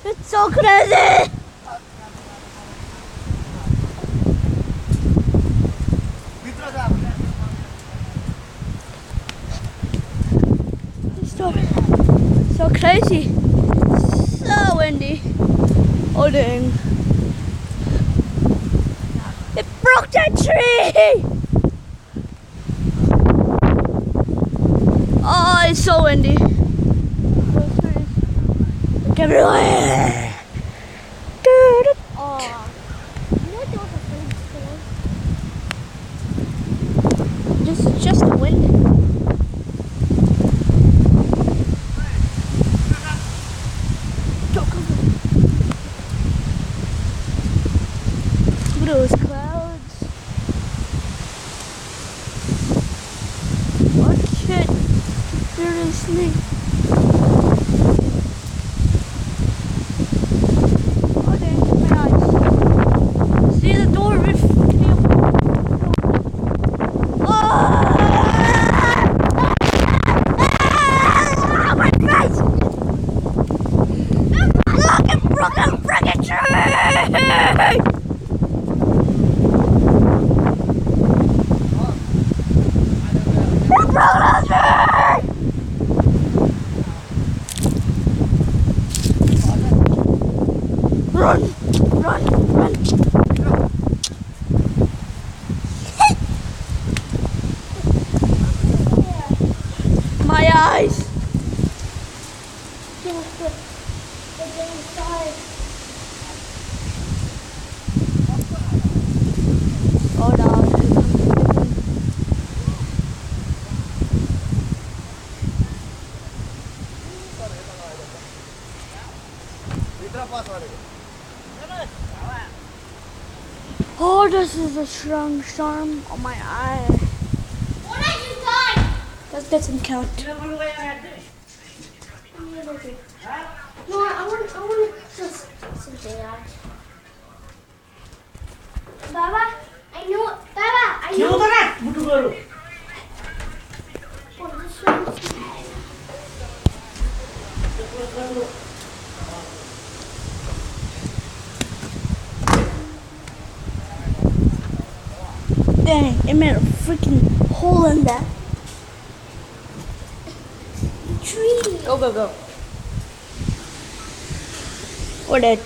It's so crazy! So crazy. So windy. Oh dang. It broke that tree! Oh, it's so windy. Look everywhere. Oh. This is just the wind. Go, go, go. Look at those clouds. What shit? Seriously. Oh dang, my eyes. See the door reflecting. Oh my face! Look, it broke a friggin' tree! It broke a tree! Run! Run! Run! My eyes! Oh no. Oh, this is a strong storm on my eye. What I just done? That doesn't count. No, I want just something else. Baba, I know. Baba, I know. Oh, this one. Dang, it made a freaking hole in that Tree. Go, go, go. Or that